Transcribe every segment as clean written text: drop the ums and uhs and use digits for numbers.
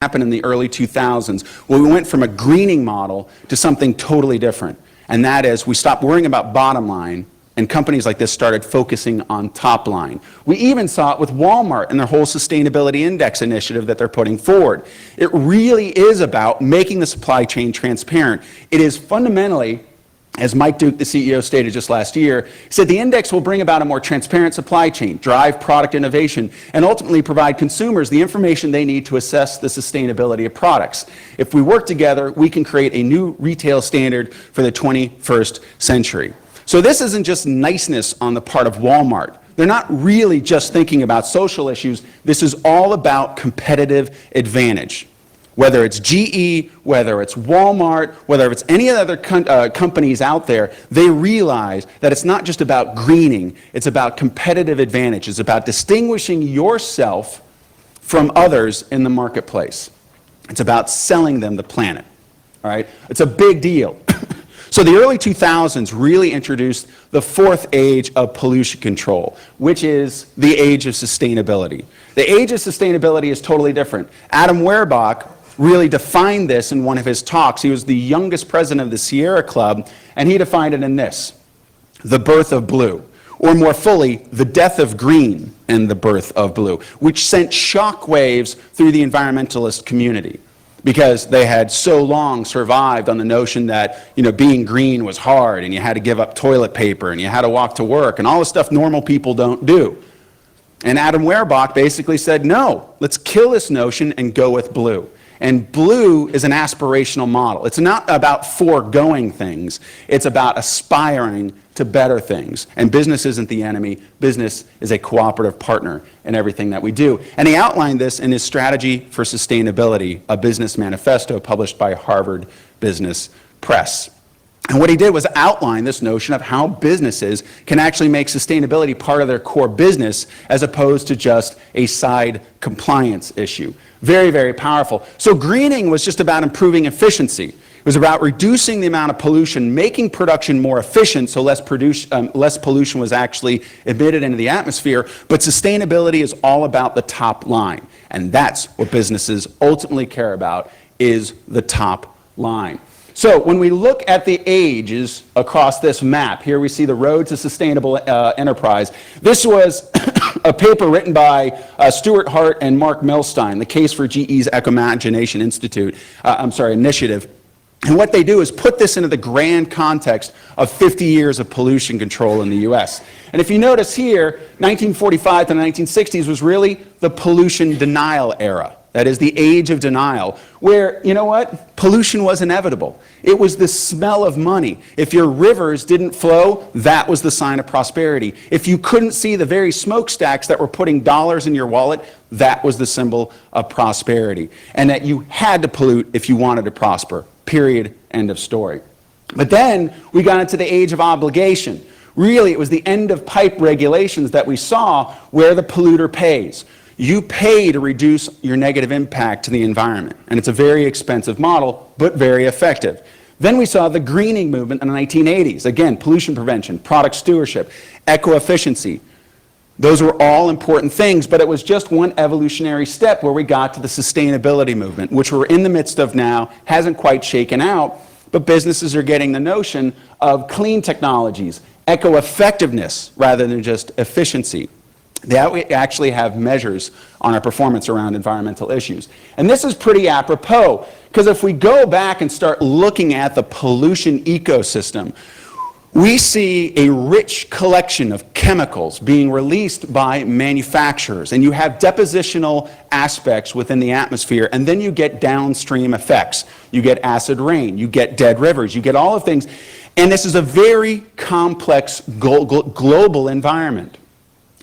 happened in the early 2000s, where we went from a greening model to something totally different. And that is, we stopped worrying about bottom line, and companies like this started focusing on top line. We even saw it with Walmart and their whole sustainability index initiative that they're putting forward. It really is about making the supply chain transparent. It is fundamentally, as Mike Duke, the CEO, stated just last year, he said the index will bring about a more transparent supply chain, drive product innovation, and ultimately provide consumers the information they need to assess the sustainability of products. If we work together, we can create a new retail standard for the 21st century. So this isn't just niceness on the part of Walmart. They're not really just thinking about social issues. This is all about competitive advantage. Whether it's GE, whether it's Walmart, whether it's any other companies out there, they realize that it's not just about greening, it's about competitive advantage. It's about distinguishing yourself from others in the marketplace. It's about selling them the planet, all right? It's a big deal. So the early 2000s really introduced the fourth age of pollution control, which is the age of sustainability. The age of sustainability is totally different. Adam Werbach really defined this in one of his talks. He was the youngest president of the Sierra Club, and he defined it in this: the birth of blue, or more fully, the death of green and the birth of blue, which sent shockwaves through the environmentalist community, because they had so long survived on the notion that, you know, being green was hard and you had to give up toilet paper and you had to walk to work and all the stuff normal people don't do. And Adam Werbach basically said, no, let's kill this notion and go with blue. And blue is an aspirational model. It's not about foregoing things. It's about aspiring to better things. And business isn't the enemy. Business is a cooperative partner in everything that we do. And he outlined this in his Strategy for Sustainability, a business manifesto published by Harvard Business Press. And what he did was outline this notion of how businesses can actually make sustainability part of their core business as opposed to just a side compliance issue. Very, very powerful. So greening was just about improving efficiency. It was about reducing the amount of pollution, making production more efficient so less pollution was actually emitted into the atmosphere. But sustainability is all about the top line. And that's what businesses ultimately care about, is the top line. So when we look at the ages across this map, here we see the road to sustainable enterprise. This was a paper written by Stuart Hart and Mark Milstein, the case for GE's Ecomagination initiative. And what they do is put this into the grand context of 50 years of pollution control in the US. And if you notice here, 1945 to the 1960s was really the pollution denial era. That is the age of denial, where, you know what, pollution was inevitable. It was the smell of money. If your rivers didn't flow, that was the sign of prosperity. If you couldn't see the very smokestacks that were putting dollars in your wallet, that was the symbol of prosperity. And that you had to pollute if you wanted to prosper. Period. End of story. But then we got into the age of obligation. Really, it was the end of pipe regulations that we saw, where the polluter pays. You pay to reduce your negative impact to the environment. And it's a very expensive model, but very effective. Then we saw the greening movement in the 1980s. Again, pollution prevention, product stewardship, eco-efficiency. Those were all important things, but it was just one evolutionary step where we got to the sustainability movement, which we're in the midst of now, hasn't quite shaken out, but businesses are getting the notion of clean technologies, eco-effectiveness rather than just efficiency. They actually have measures on our performance around environmental issues. And this is pretty apropos, because if we go back and start looking at the pollution ecosystem, we see a rich collection of chemicals being released by manufacturers. And you have depositional aspects within the atmosphere, and then you get downstream effects. You get acid rain, you get dead rivers, you get all of things. And this is a very complex global environment.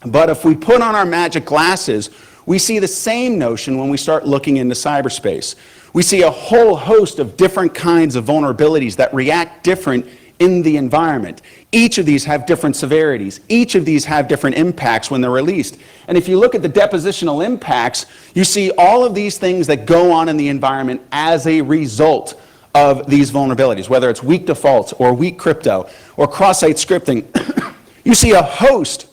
But if we put on our magic glasses, we see the same notion when we start looking into cyberspace. We see a whole host of different kinds of vulnerabilities that react different in the environment. Each of these have different severities. Each of these have different impacts when they're released. And if you look at the depositional impacts, you see all of these things that go on in the environment as a result of these vulnerabilities, whether it's weak defaults or weak crypto or cross-site scripting. You see a host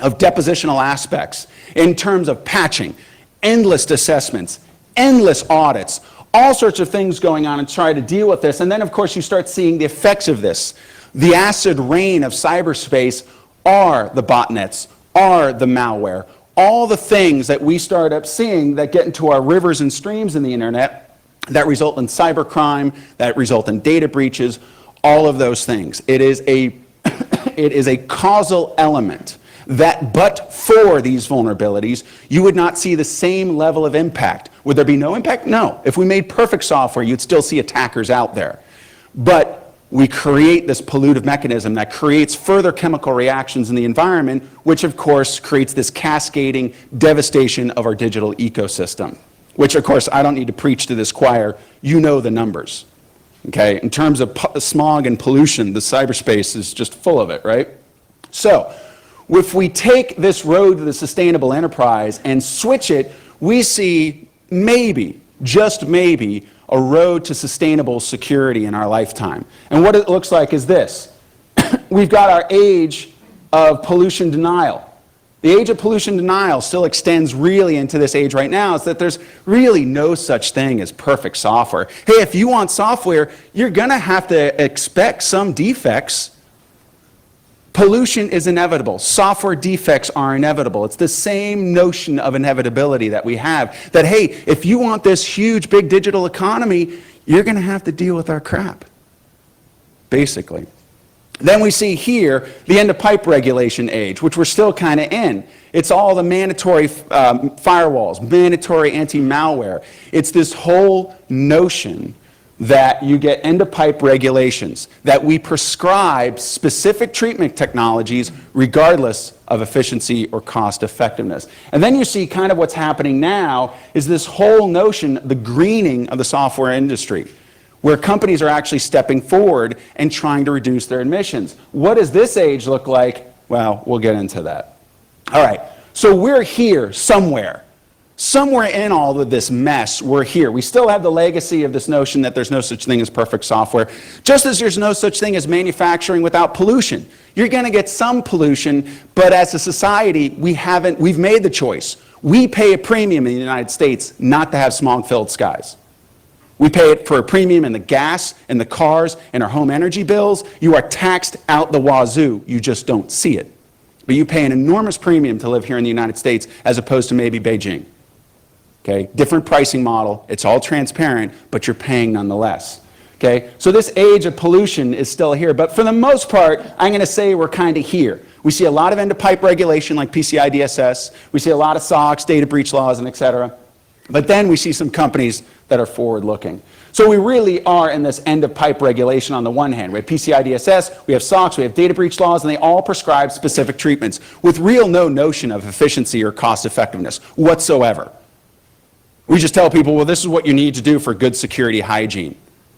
of depositional aspects in terms of patching, endless assessments, endless audits, all sorts of things going on and try to deal with this. And then, of course, you start seeing the effects of this. The acid rain of cyberspace are the botnets, are the malware, all the things that we start up seeing that get into our rivers and streams in the internet that result in cybercrime, that result in data breaches, all of those things. It is a, it is a causal element that but for these vulnerabilities, you would not see the same level of impact. Would there be no impact? No. If we made perfect software, you'd still see attackers out there. But we create this pollutive mechanism that creates further chemical reactions in the environment, which of course creates this cascading devastation of our digital ecosystem, which of course I don't need to preach to this choir. You know the numbers. Okay? In terms of smog and pollution, the cyberspace is just full of it, right? So, if we take this road to the sustainable enterprise and switch it, we see maybe, just maybe, a road to sustainable security in our lifetime. And what it looks like is this. We've got our age of pollution denial. The age of pollution denial still extends really into this age right now, is that there's really no such thing as perfect software. Hey, if you want software, you're gonna have to expect some defects. Pollution is inevitable. Software defects are inevitable. It's the same notion of inevitability that we have. That, hey, if you want this huge, big digital economy, you're going to have to deal with our crap, basically. Then we see here the end-of-pipe regulation age, which we're still kind of in. It's all the mandatory firewalls, mandatory anti-malware. It's this whole notion that you get end-of-pipe regulations, that we prescribe specific treatment technologies regardless of efficiency or cost effectiveness. And then you see kind of what's happening now is this whole notion, the greening of the software industry, where companies are actually stepping forward and trying to reduce their emissions. What does this age look like? Well, we'll get into that. All right, so we're here somewhere. Somewhere in all of this mess, we're here. We still have the legacy of this notion that there's no such thing as perfect software, just as there's no such thing as manufacturing without pollution. You're going to get some pollution, but as a society, we've made the choice. We pay a premium in the United States not to have smog-filled skies. We pay it for a premium in the gas, in the cars, in our home energy bills. You are taxed out the wazoo. You just don't see it. But you pay an enormous premium to live here in the United States as opposed to maybe Beijing. Okay, different pricing model, it's all transparent, but you're paying nonetheless. Okay, so this age of pollution is still here, but for the most part, I'm going to say we're kind of here. We see a lot of end-of-pipe regulation like PCI DSS, we see a lot of SOX, data breach laws, and et cetera. But then we see some companies that are forward-looking. So we really are in this end-of-pipe regulation on the one hand. We have PCI DSS, we have SOX, we have data breach laws, and they all prescribe specific treatments with real no notion of efficiency or cost effectiveness whatsoever. We just tell people, well, this is what you need to do for good security hygiene.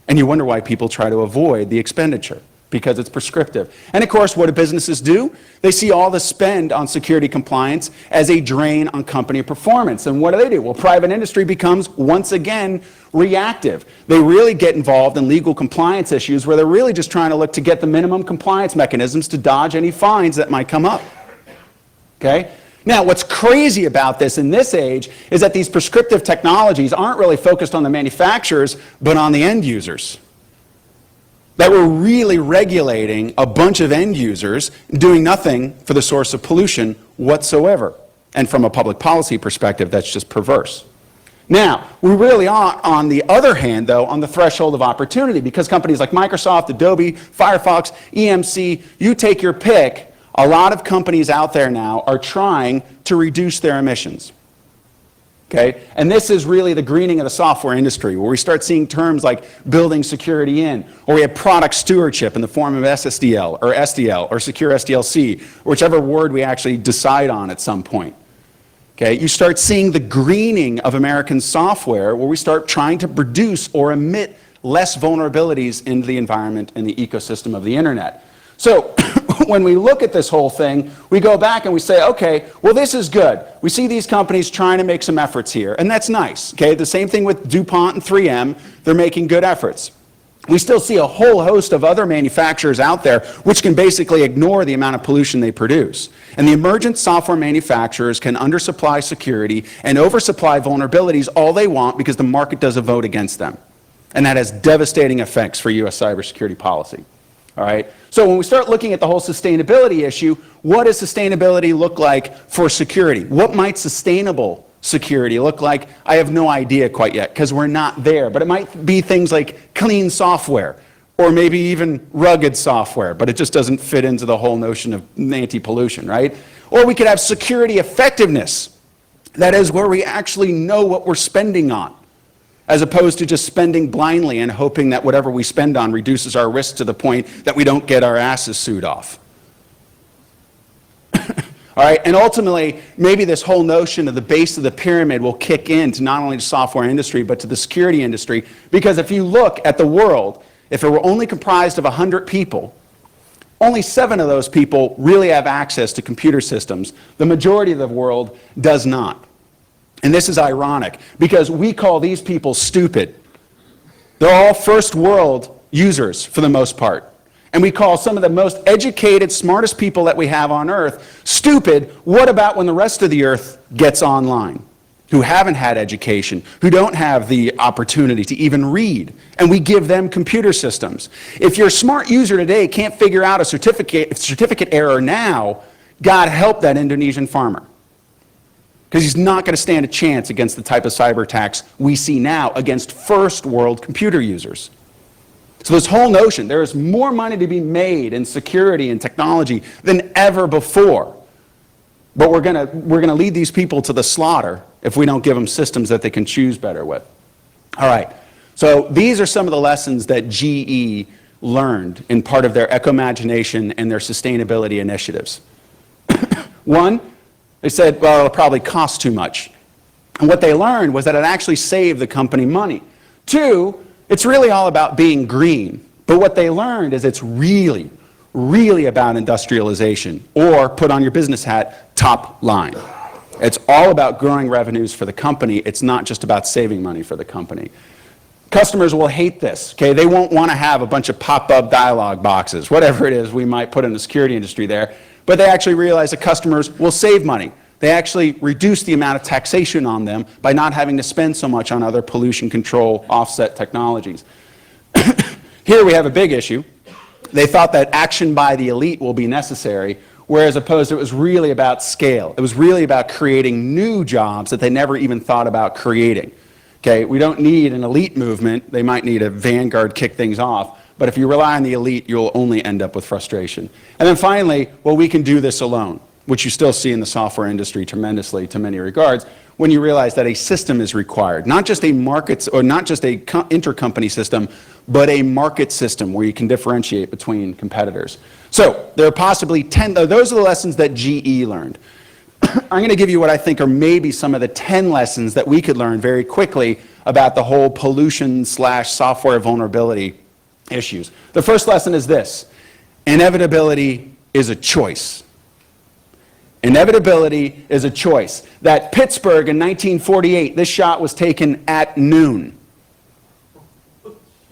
And you wonder why people try to avoid the expenditure, because it's prescriptive. And of course, what do businesses do? They see all the spend on security compliance as a drain on company performance. And what do? Well, private industry becomes, once again, reactive. They really get involved in legal compliance issues where they're really just trying to look to get the minimum compliance mechanisms to dodge any fines that might come up. Okay? Now, what's crazy about this in this age is that these prescriptive technologies aren't really focused on the manufacturers, but on the end users. That we're really regulating a bunch of end users doing nothing for the source of pollution whatsoever. And from a public policy perspective, that's just perverse. Now, we really are, on the other hand, though, on the threshold of opportunity, because companies like Microsoft, Adobe, Firefox, EMC, you take your pick. A lot of companies out there now are trying to reduce their emissions. Okay? And this is really the greening of the software industry, where we start seeing terms like building security in, or we have product stewardship in the form of SSDL or SDL or secure SDLC, or whichever word we actually decide on at some point. Okay? You start seeing the greening of American software, where we start trying to produce or emit less vulnerabilities into the environment and the ecosystem of the internet. So when we look at this whole thing, we go back and we say, okay, well, this is good. We see these companies trying to make some efforts here, and that's nice. Okay, the same thing with DuPont and 3M. They're making good efforts. We still see a whole host of other manufacturers out there which can basically ignore the amount of pollution they produce. And the emergent software manufacturers can undersupply security and oversupply vulnerabilities all they want because the market doesn't vote against them. And that has devastating effects for U.S. cybersecurity policy. All right? So when we start looking at the whole sustainability issue, what does sustainability look like for security? What might sustainable security look like? I have no idea quite yet because we're not there. But it might be things like clean software or maybe even rugged software, but it just doesn't fit into the whole notion of anti-pollution, right? Or we could have security effectiveness. That is where we actually know what we're spending on, as opposed to just spending blindly and hoping that whatever we spend on reduces our risk to the point that we don't get our asses sued off. All right, and ultimately, maybe this whole notion of the base of the pyramid will kick in to not only the software industry, but to the security industry. Because if you look at the world, if it were only comprised of 100 people, only 7 of those people really have access to computer systems. The majority of the world does not. And this is ironic, because we call these people stupid. They're all first world users for the most part. And we call some of the most educated, smartest people that we have on Earth stupid. What about when the rest of the Earth gets online? Who haven't had education, who don't have the opportunity to even read, and we give them computer systems. If your smart user today can't figure out a certificate error now, God help that Indonesian farmer. Because he's not going to stand a chance against the type of cyber attacks we see now against first world computer users. So this whole notion, there is more money to be made in security and technology than ever before. But we're going to lead these people to the slaughter if we don't give them systems that they can choose better with. All right, so these are some of the lessons that GE learned in part of their eco-imagination and their sustainability initiatives. One, they said, well, it'll probably cost too much. And what they learned was that it actually saved the company money. Two, it's really all about being green. But what they learned is it's really about industrialization, or put on your business hat, top line. It's all about growing revenues for the company. It's not just about saving money for the company. Customers will hate this, okay? They won't want to have a bunch of pop-up dialog boxes, whatever it is we might put in the security industry there, but they actually realize that customers will save money. They actually reduce the amount of taxation on them by not having to spend so much on other pollution control offset technologies. Here we have a big issue. They thought that action by the elite will be necessary, whereas opposed it was really about scale. It was really about creating new jobs that they never even thought about creating. Okay, we don't need an elite movement. They might need a vanguard kick things off, but if you rely on the elite, you'll only end up with frustration. And then finally, well, we can do this alone, which you still see in the software industry tremendously to many regards, when you realize that a system is required, not just a markets or not just a intercompany system, but a market system where you can differentiate between competitors. So there are possibly 10, those are the lessons that GE learned. I'm going to give you what I think are maybe some of the 10 lessons that we could learn very quickly about the whole pollution/software vulnerability issues. The first lesson is this: inevitability is a choice. Inevitability is a choice. That Pittsburgh in 1948, this shot was taken at noon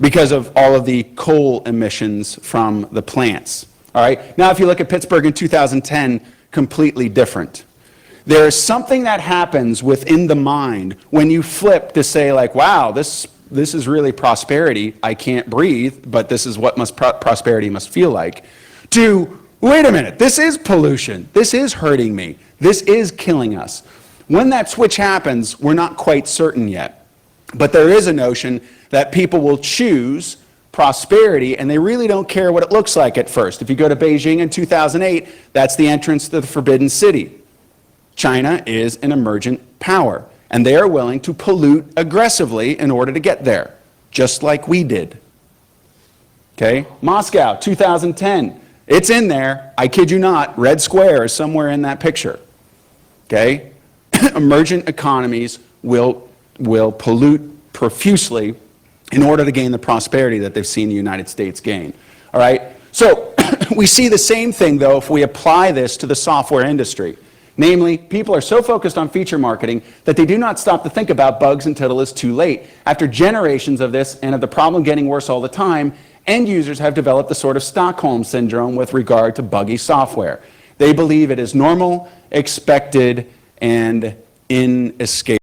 because of all of the coal emissions from the plants. All right. Now, if you look at Pittsburgh in 2010, completely different. There is something that happens within the mind when you flip to say, like, wow, this is really prosperity. I can't breathe, but this is what prosperity must feel like. To, wait a minute, this is pollution. This is hurting me. This is killing us. When that switch happens, we're not quite certain yet. But there is a notion that people will choose prosperity, and they really don't care what it looks like at first. If you go to Beijing in 2008, that's the entrance to the Forbidden City. China is an emergent power, and they are willing to pollute aggressively in order to get there, just like we did. Okay? Moscow, 2010. It's in there. I kid you not. Red Square is somewhere in that picture. Okay? Emergent economies will pollute profusely in order to gain the prosperity that they've seen the United States gain. All right? So we see the same thing, though, if we apply this to the software industry. Namely, people are so focused on feature marketing that they do not stop to think about bugs until it is too late. After generations of this and of the problem getting worse all the time, end users have developed the sort of Stockholm syndrome with regard to buggy software. They believe it is normal, expected, and inescapable.